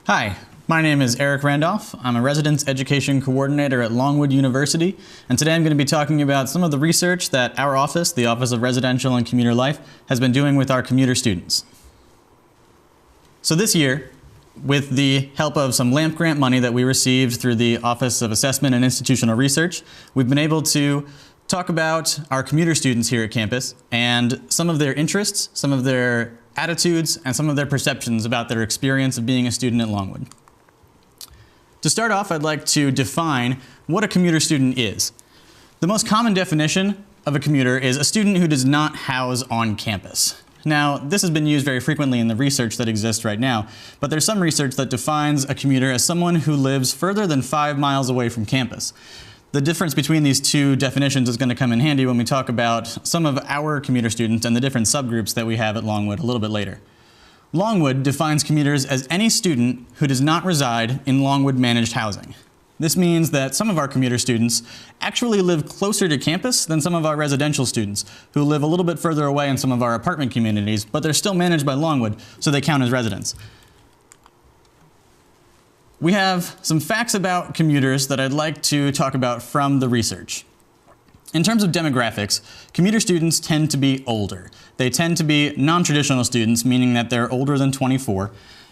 Hi, my name is Erick Randolph. I'm a Residence Education Coordinator at Longwood University, and today I'm going to be talking about some of the research that our office, the Office of Residential and Commuter Life, has been doing with our commuter students. So this year, with the help of some LAMP grant money that we received through the Office of Assessment and Institutional Research, we've been able to talk about our commuter students here at campus and some of their interests, some of their attitudes, and some of their perceptions about their experience of being a student at Longwood. To start off, I'd like to define what a commuter student is. The most common definition of a commuter is a student who does not house on campus. Now, this has been used very frequently in the research that exists right now, but there's some research that defines a commuter as someone who lives further than 5 miles away from campus. The difference between these two definitions is going to come in handy when we talk about some of our commuter students and the different subgroups that we have at Longwood a little bit later. Longwood defines commuters as any student who does not reside in Longwood managed housing. This means that some of our commuter students actually live closer to campus than some of our residential students, who live a little bit further away in some of our apartment communities, but they're still managed by Longwood, so they count as residents. We have some facts about commuters that I'd like to talk about from the research. In terms of demographics, commuter students tend to be older. They tend to be non-traditional students, meaning that they're older than 24,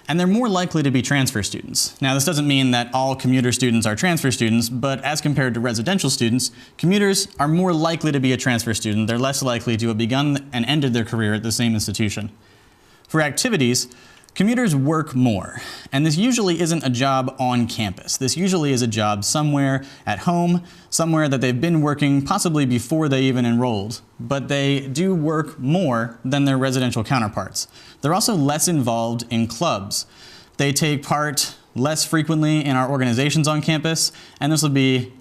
and they're more likely to be transfer students. Now, this doesn't mean that all commuter students are transfer students, but as compared to residential students, commuters are more likely to be a transfer student. They're less likely to have begun and ended their career at the same institution. For activities, commuters work more, and this usually isn't a job on campus. This usually is a job somewhere at home, somewhere that they've been working possibly before they even enrolled, but they do work more than their residential counterparts. They're also less involved in clubs. They take part less frequently in our organizations on campus, and this will be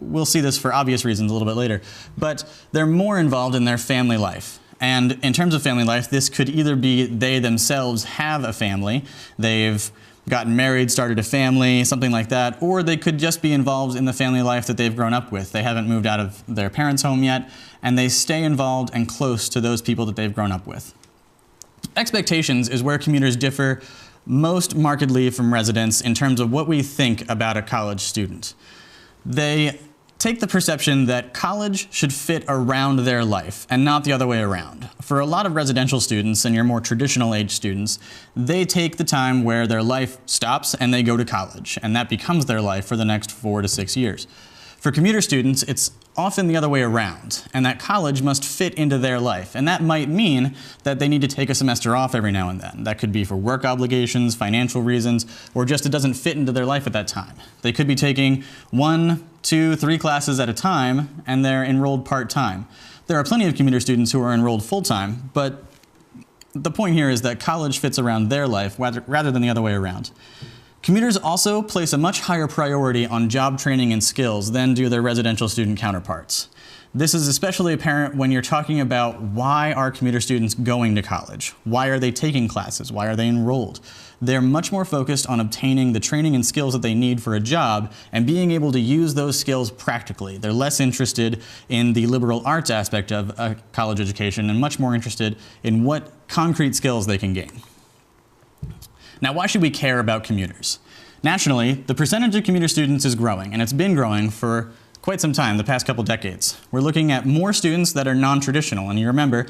we'll see this for obvious reasons a little bit later, but they're more involved in their family life. And in terms of family life, this could either be they themselves have a family, they've gotten married, started a family, something like that, or they could just be involved in the family life that they've grown up with. They haven't moved out of their parents' home yet, and they stay involved and close to those people that they've grown up with. Expectations is where commuters differ most markedly from residents in terms of what we think about a college student. They take the perception that college should fit around their life and not the other way around. For a lot of residential students and your more traditional age students, they take the time where their life stops and they go to college, and that becomes their life for the next 4 to 6 years. For commuter students, it's often the other way around, and that college must fit into their life, and that might mean that they need to take a semester off every now and then. That could be for work obligations, financial reasons, or just it doesn't fit into their life at that time. They could be taking 1, 2, 3 classes at a time, and they're enrolled part-time. There are plenty of commuter students who are enrolled full-time, but the point here is that college fits around their life rather than the other way around. Commuters also place a much higher priority on job training and skills than do their residential student counterparts. This is especially apparent when you're talking about why are commuter students going to college? Why are they taking classes? Why are they enrolled? They're much more focused on obtaining the training and skills that they need for a job and being able to use those skills practically. They're less interested in the liberal arts aspect of a college education and much more interested in what concrete skills they can gain. Now, why should we care about commuters? Nationally, the percentage of commuter students is growing, and it's been growing for quite some time, the past couple decades. We're looking at more students that are non-traditional, and you remember,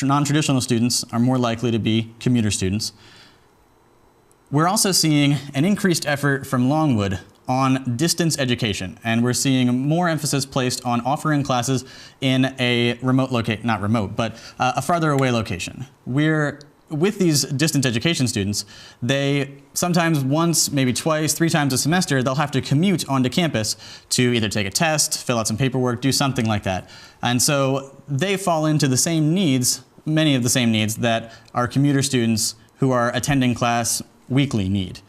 non-traditional students are more likely to be commuter students. We're also seeing an increased effort from Longwood on distance education, and we're seeing more emphasis placed on offering classes in a remote location, not remote, but a farther away location. With these distance education students, they sometimes once, maybe twice, 3 times a semester, they'll have to commute onto campus to either take a test, fill out some paperwork, do something like that. And so they fall into the same needs, many of the same needs that our commuter students who are attending class weekly need.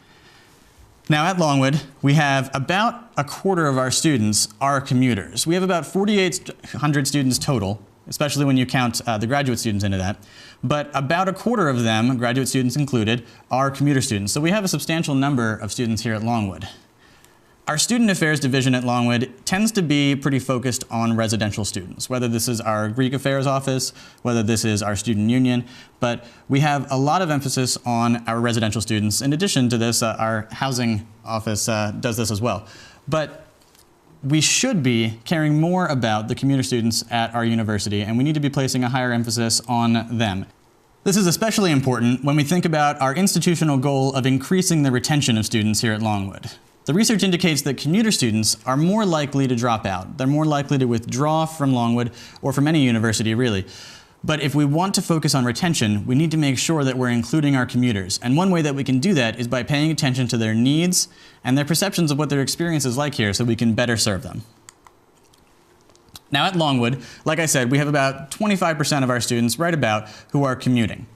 Now at Longwood, we have about a quarter of our students are commuters. We have about 4,800 students total, especially when you count the graduate students into that. But about a quarter of them, graduate students included, are commuter students. So we have a substantial number of students here at Longwood. Our Student Affairs Division at Longwood tends to be pretty focused on residential students, whether this is our Greek Affairs Office, whether this is our Student Union, but we have a lot of emphasis on our residential students. In addition to this, our Housing Office does this as well. But we should be caring more about the commuter students at our university, and we need to be placing a higher emphasis on them. This is especially important when we think about our institutional goal of increasing the retention of students here at Longwood. The research indicates that commuter students are more likely to drop out. They're more likely to withdraw from Longwood or from any university, really. But if we want to focus on retention, we need to make sure that we're including our commuters. And one way that we can do that is by paying attention to their needs and their perceptions of what their experience is like here so we can better serve them. Now at Longwood, like I said, we have about 25% of our students right about who are commuting.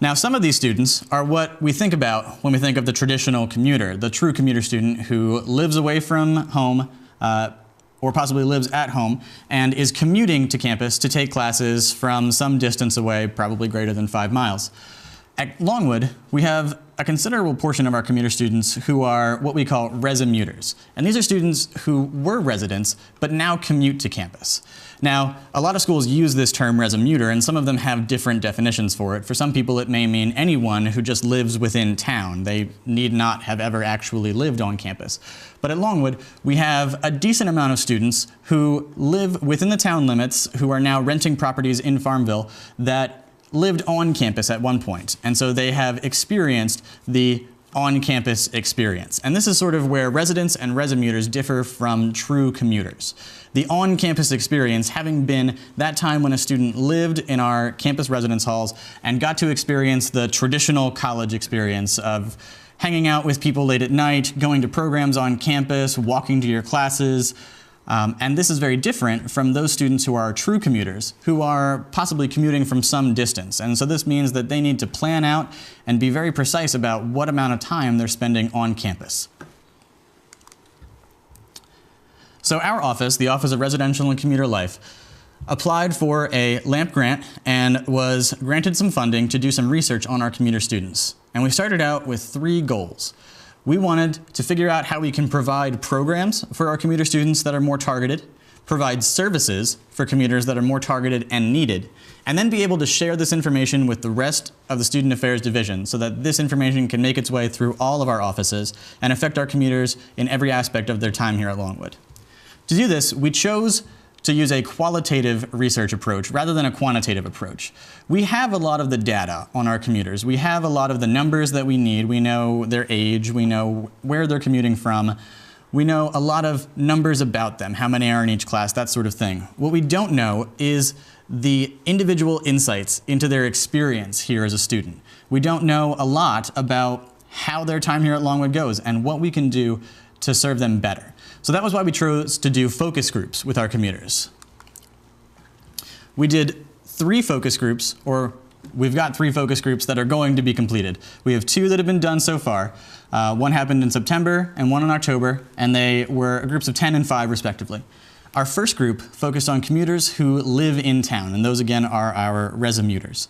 Now, some of these students are what we think about when we think of the traditional commuter, the true commuter student who lives away from home or possibly lives at home and is commuting to campus to take classes from some distance away, probably greater than 5 miles. At Longwood, we have a considerable portion of our commuter students who are what we call resomuters. And these are students who were residents but now commute to campus. Now, a lot of schools use this term resomuter, and some of them have different definitions for it. For some people, it may mean anyone who just lives within town. They need not have ever actually lived on campus. But at Longwood, we have a decent amount of students who live within the town limits, who are now renting properties in Farmville that lived on campus at one point. And so they have experienced the on-campus experience. And this is sort of where residents and resomuters differ from true commuters. The on-campus experience having been that time when a student lived in our campus residence halls and got to experience the traditional college experience of hanging out with people late at night, going to programs on campus, walking to your classes. And this is very different from those students who are true commuters, who are possibly commuting from some distance. And so this means that they need to plan out and be very precise about what amount of time they're spending on campus. So our office, the Office of Residential and Commuter Life, applied for a LAMP grant and was granted some funding to do some research on our commuter students. And we started out with 3 goals. We wanted to figure out how we can provide programs for our commuter students that are more targeted, provide services for commuters that are more targeted and needed, and then be able to share this information with the rest of the Student Affairs Division so that this information can make its way through all of our offices and affect our commuters in every aspect of their time here at Longwood. To do this, we chose to use a qualitative research approach rather than a quantitative approach. We have a lot of the data on our commuters. We have a lot of the numbers that we need. We know their age. We know where they're commuting from. We know a lot of numbers about them, how many are in each class, that sort of thing. What we don't know is the individual insights into their experience here as a student. We don't know a lot about how their time here at Longwood goes and what we can do to serve them better. So that was why we chose to do focus groups with our commuters. We did 3 focus groups, or we've got 3 focus groups that are going to be completed. We have 2 that have been done so far. One happened in September and one in October, and they were groups of 10 and 5 respectively. Our first group focused on commuters who live in town, and those again are our resomuters.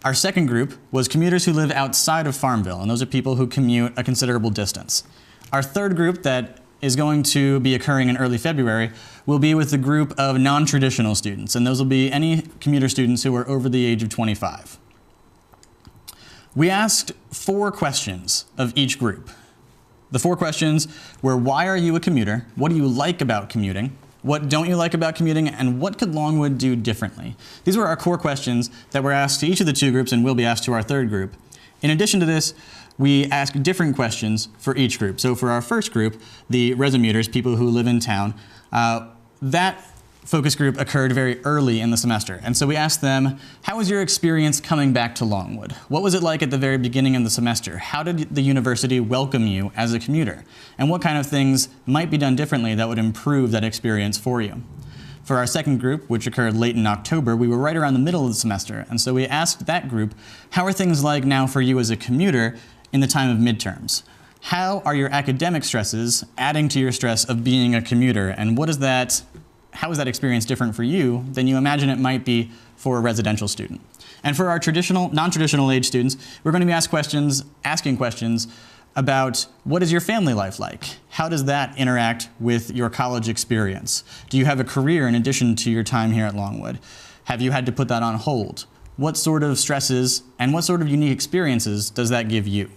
Our second group was commuters who live outside of Farmville, and those are people who commute a considerable distance. Our third group that is going to be occurring in early February will be with the group of non-traditional students, and those will be any commuter students who are over the age of 25. We asked 4 questions of each group. The 4 questions were: why are you a commuter? What do you like about commuting? What don't you like about commuting? And what could Longwood do differently? These were our core questions that were asked to each of the 2 groups and will be asked to our third group. In addition to this, we asked different questions for each group. So for our first group, the resomuters, people who live in town, that focus group occurred very early in the semester. And so we asked them, how was your experience coming back to Longwood? What was it like at the very beginning of the semester? How did the university welcome you as a commuter? And what kind of things might be done differently that would improve that experience for you? For our second group, which occurred late in October, we were right around the middle of the semester. And so we asked that group, how are things like now for you as a commuter in the time of midterms? How are your academic stresses adding to your stress of being a commuter? And how is that experience different for you than you imagine it might be for a residential student? And for our non-traditional age students, we're going to be asking questions about what is your family life like? How does that interact with your college experience? Do you have a career in addition to your time here at Longwood? Have you had to put that on hold? What sort of stresses and what sort of unique experiences does that give you?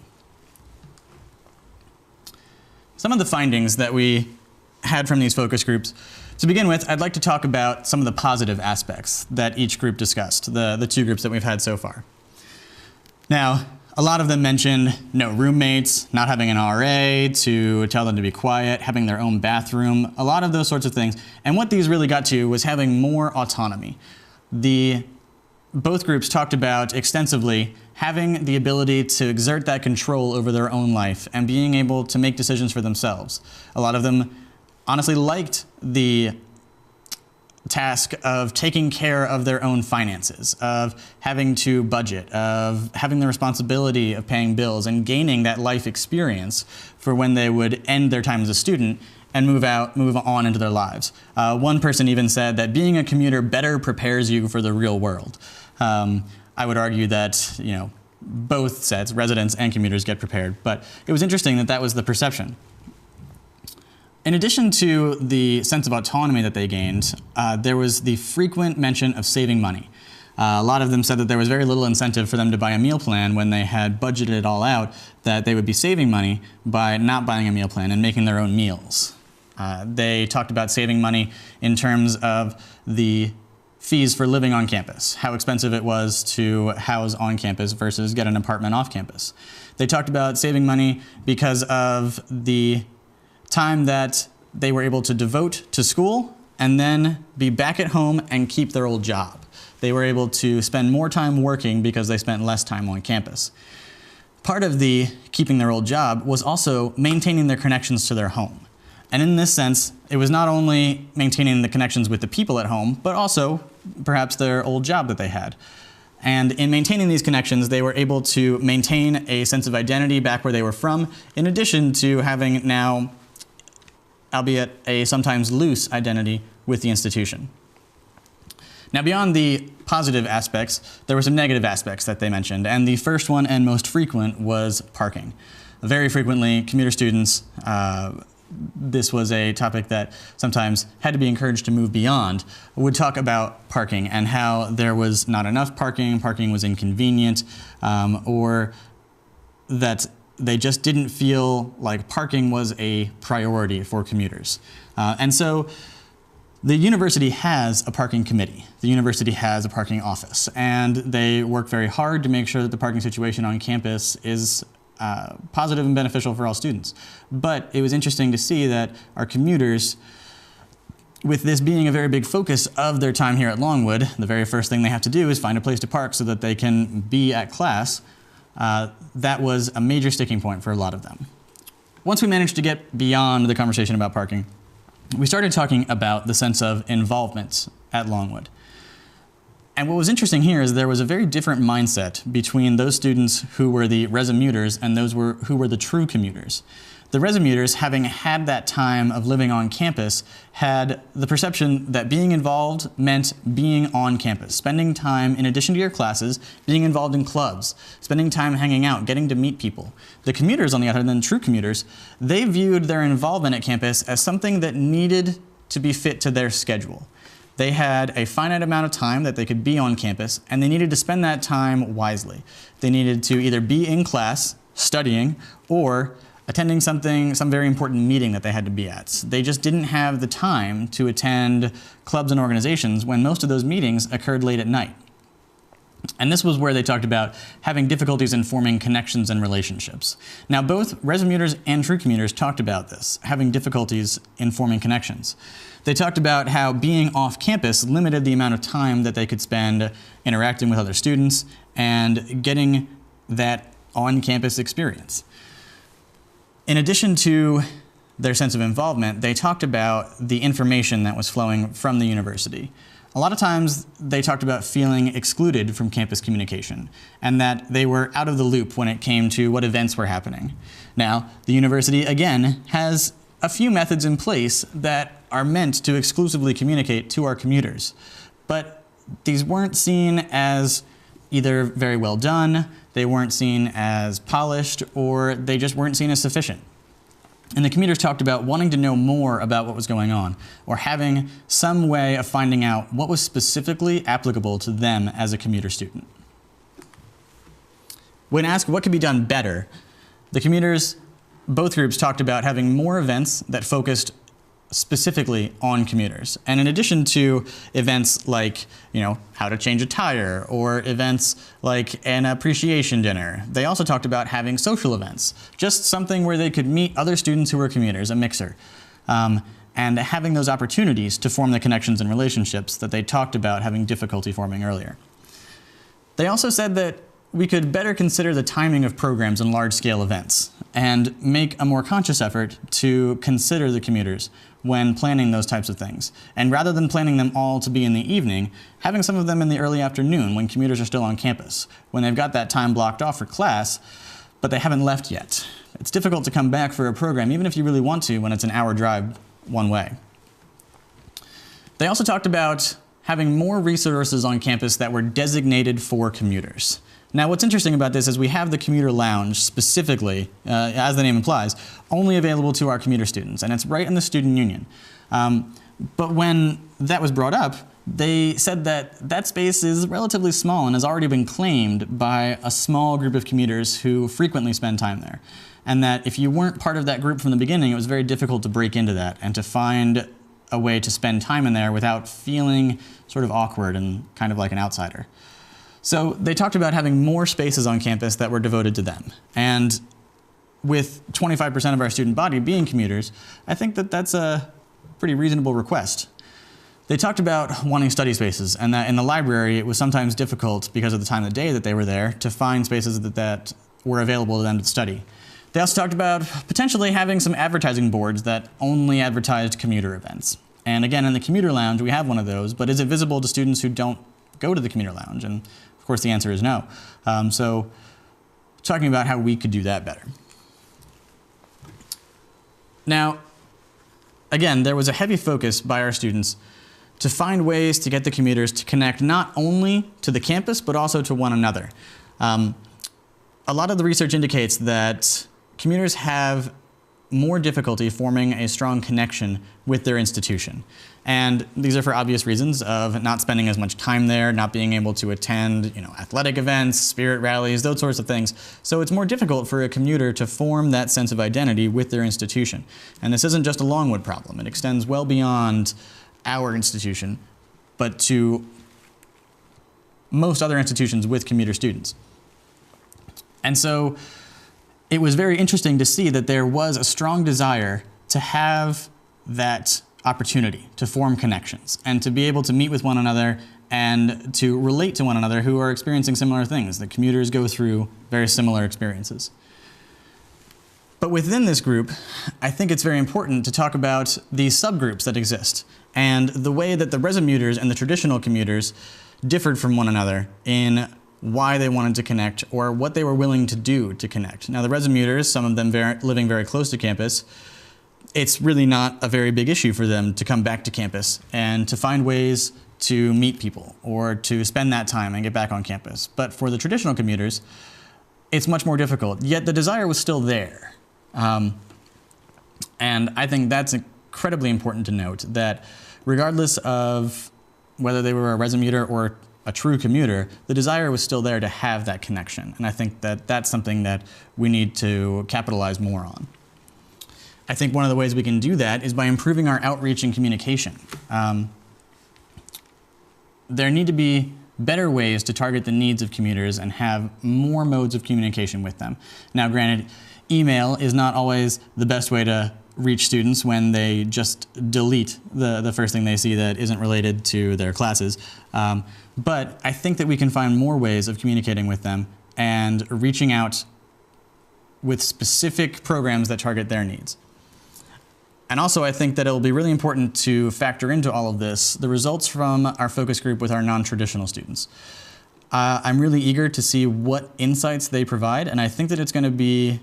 Some of the findings that we had from these focus groups. To begin with, I'd like to talk about some of the positive aspects that each group discussed, the two groups that we've had so far. Now, a lot of them mentioned no roommates, not having an RA to tell them to be quiet, having their own bathroom, a lot of those sorts of things. And what these really got to was having more autonomy. Both groups talked about extensively having the ability to exert that control over their own life and being able to make decisions for themselves. A lot of them honestly liked the task of taking care of their own finances, of having to budget, of having the responsibility of paying bills and gaining that life experience for when they would end their time as a student and move on into their lives. One person even said that being a commuter better prepares you for the real world. I would argue that, both sets, residents and commuters, get prepared, but it was interesting that that was the perception. In addition to the sense of autonomy that they gained, there was the frequent mention of saving money. A lot of them said that there was very little incentive for them to buy a meal plan when they had budgeted it all out, that they would be saving money by not buying a meal plan and making their own meals. They talked about saving money in terms of the fees for living on campus, how expensive it was to house on campus versus get an apartment off campus. They talked about saving money because of the time that they were able to devote to school and then be back at home and keep their old job. They were able to spend more time working because they spent less time on campus. Part of the keeping their old job was also maintaining their connections to their home. And in this sense, it was not only maintaining the connections with the people at home, but also perhaps their old job that they had. And in maintaining these connections, they were able to maintain a sense of identity back where they were from, in addition to having now, albeit a sometimes loose identity with the institution. Now, beyond the positive aspects, there were some negative aspects that they mentioned, and the first one and most frequent was parking. Very frequently, commuter students, this was a topic that sometimes had to be encouraged to move beyond, would talk about parking and how there was not enough parking, parking was inconvenient, or that they just didn't feel like parking was a priority for commuters. And so the university has a parking committee. The university has a parking office, and they work very hard to make sure that the parking situation on campus is positive and beneficial for all students. But it was interesting to see that our commuters, with this being a very big focus of their time here at Longwood, the very first thing they have to do is find a place to park so that they can be at class. That was a major sticking point for a lot of them. Once we managed to get beyond the conversation about parking, we started talking about the sense of involvement at Longwood. And what was interesting here is there was a very different mindset between those students who were the resumuters and those who were the true commuters. The resumuters, having had that time of living on campus, had the perception that being involved meant being on campus, spending time, in addition to your classes, being involved in clubs, spending time hanging out, getting to meet people. The commuters, on the other hand, true commuters, they viewed their involvement at campus as something that needed to be fit to their schedule. They had a finite amount of time that they could be on campus, and they needed to spend that time wisely. They needed to either be in class, studying, or attending some very important meeting that they had to be at. They just didn't have the time to attend clubs and organizations when most of those meetings occurred late at night. And this was where they talked about having difficulties in forming connections and relationships. Now, both resumuters and true commuters talked about this, having difficulties in forming connections. They talked about how being off campus limited the amount of time that they could spend interacting with other students and getting that on-campus experience. In addition to their sense of involvement, they talked about the information that was flowing from the university. A lot of times they talked about feeling excluded from campus communication and that they were out of the loop when it came to what events were happening. Now, the university, again, has a few methods in place that are meant to exclusively communicate to our commuters, but these weren't seen as either very well done, they weren't seen as polished, or they just weren't seen as sufficient. And the commuters talked about wanting to know more about what was going on, or having some way of finding out what was specifically applicable to them as a commuter student. When asked what could be done better, the commuters, both groups, talked about having more events that focused specifically on commuters. And in addition to events like, how to change a tire, or events like an appreciation dinner, they also talked about having social events, just something where they could meet other students who were commuters, a mixer, and having those opportunities to form the connections and relationships that they talked about having difficulty forming earlier. They also said that we could better consider the timing of programs and large-scale events, and make a more conscious effort to consider the commuters when planning those types of things. And rather than planning them all to be in the evening, having some of them in the early afternoon when commuters are still on campus, when they've got that time blocked off for class, but they haven't left yet. It's difficult to come back for a program, even if you really want to, when it's an hour drive one way. They also talked about having more resources on campus that were designated for commuters. Now, what's interesting about this is we have the commuter lounge specifically, as the name implies, only available to our commuter students, and it's right in the student union. But when that was brought up, they said that that space is relatively small and has already been claimed by a small group of commuters who frequently spend time there. And that if you weren't part of that group from the beginning, it was very difficult to break into that and to find a way to spend time in there without feeling sort of awkward and kind of like an outsider. So they talked about having more spaces on campus that were devoted to them. And with 25% of our student body being commuters, I think that that's a pretty reasonable request. They talked about wanting study spaces, and that in the library it was sometimes difficult because of the time of the day that they were there to find spaces that were available to them to study. They also talked about potentially having some advertising boards that only advertised commuter events. And again, in the commuter lounge we have one of those, but is it visible to students who don't go to the commuter lounge? And of course the answer is no. So talking about how we could do that better. Now, again, there was a heavy focus by our students to find ways to get the commuters to connect not only to the campus, but also to one another. A lot of the research indicates that commuters have more difficulty forming a strong connection with their institution. And these are for obvious reasons of not spending as much time there, not being able to attend, athletic events, spirit rallies, those sorts of things. So it's more difficult for a commuter to form that sense of identity with their institution. And this isn't just a Longwood problem. It extends well beyond our institution, but to most other institutions with commuter students. And so it was very interesting to see that there was a strong desire to have that opportunity to form connections and to be able to meet with one another and to relate to one another who are experiencing similar things. The commuters go through very similar experiences. But within this group, I think it's very important to talk about these subgroups that exist and the way that the resumuters and the traditional commuters differed from one another in why they wanted to connect or what they were willing to do to connect. Now the resumuters, some of them living very close to campus, it's really not a very big issue for them to come back to campus and to find ways to meet people or to spend that time and get back on campus. But for the traditional commuters, it's much more difficult, yet the desire was still there. And I think that's incredibly important to note, that regardless of whether they were a resumuter or a true commuter, the desire was still there to have that connection. And I think that that's something that we need to capitalize more on. I think one of the ways we can do that is by improving our outreach and communication. There need to be better ways to target the needs of commuters and have more modes of communication with them. Now, granted, email is not always the best way to reach students when they just delete the first thing they see that isn't related to their classes. But I think that we can find more ways of communicating with them and reaching out with specific programs that target their needs. And also I think that it'll be really important to factor into all of this the results from our focus group with our non-traditional students. I'm really eager to see what insights they provide, and I think that it's going to be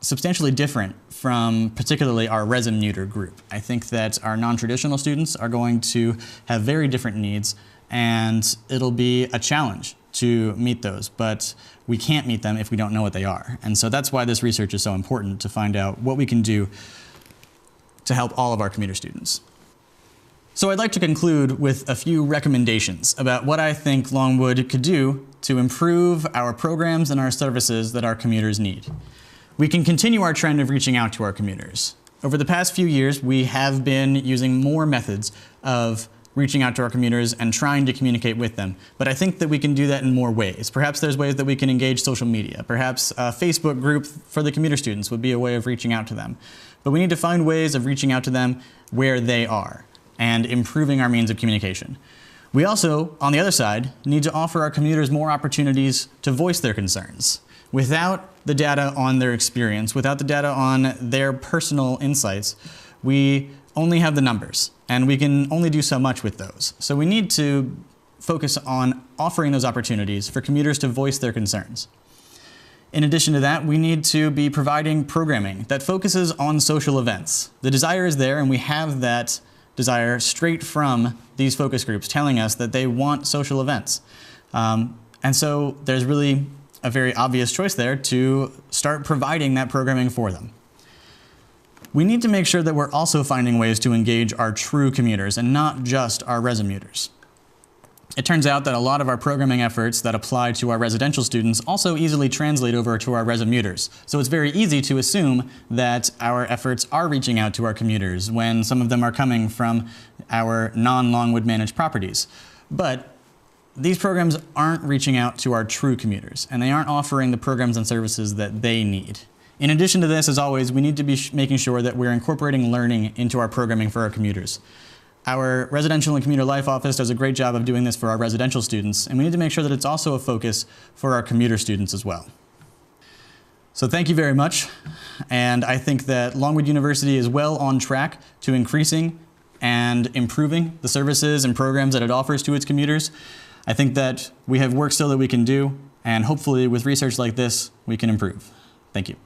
substantially different from particularly our resumuter group. I think that our non-traditional students are going to have very different needs, and it'll be a challenge to meet those, but we can't meet them if we don't know what they are. And so that's why this research is so important, to find out what we can do to help all of our commuter students. So I'd like to conclude with a few recommendations about what I think Longwood could do to improve our programs and our services that our commuters need. We can continue our trend of reaching out to our commuters. Over the past few years, we have been using more methods of reaching out to our commuters and trying to communicate with them. But I think that we can do that in more ways. Perhaps there's ways that we can engage social media. Perhaps a Facebook group for the commuter students would be a way of reaching out to them. But we need to find ways of reaching out to them where they are and improving our means of communication. We also, on the other side, need to offer our commuters more opportunities to voice their concerns. Without the data on their experience, without the data on their personal insights, we only have the numbers, and we can only do so much with those. So we need to focus on offering those opportunities for commuters to voice their concerns. In addition to that, we need to be providing programming that focuses on social events. The desire is there, and we have that desire straight from these focus groups telling us that they want social events. And so there's really a very obvious choice there to start providing that programming for them. We need to make sure that we're also finding ways to engage our true commuters and not just our resumuters. It turns out that a lot of our programming efforts that apply to our residential students also easily translate over to our resumuters. So it's very easy to assume that our efforts are reaching out to our commuters when some of them are coming from our non-Longwood managed properties. But these programs aren't reaching out to our true commuters, and they aren't offering the programs and services that they need. In addition to this, as always, we need to be making sure that we're incorporating learning into our programming for our commuters. Our Residential and Commuter Life Office does a great job of doing this for our residential students, and we need to make sure that it's also a focus for our commuter students as well. So thank you very much, and I think that Longwood University is well on track to increasing and improving the services and programs that it offers to its commuters. I think that we have work still that we can do, and hopefully with research like this, we can improve. Thank you.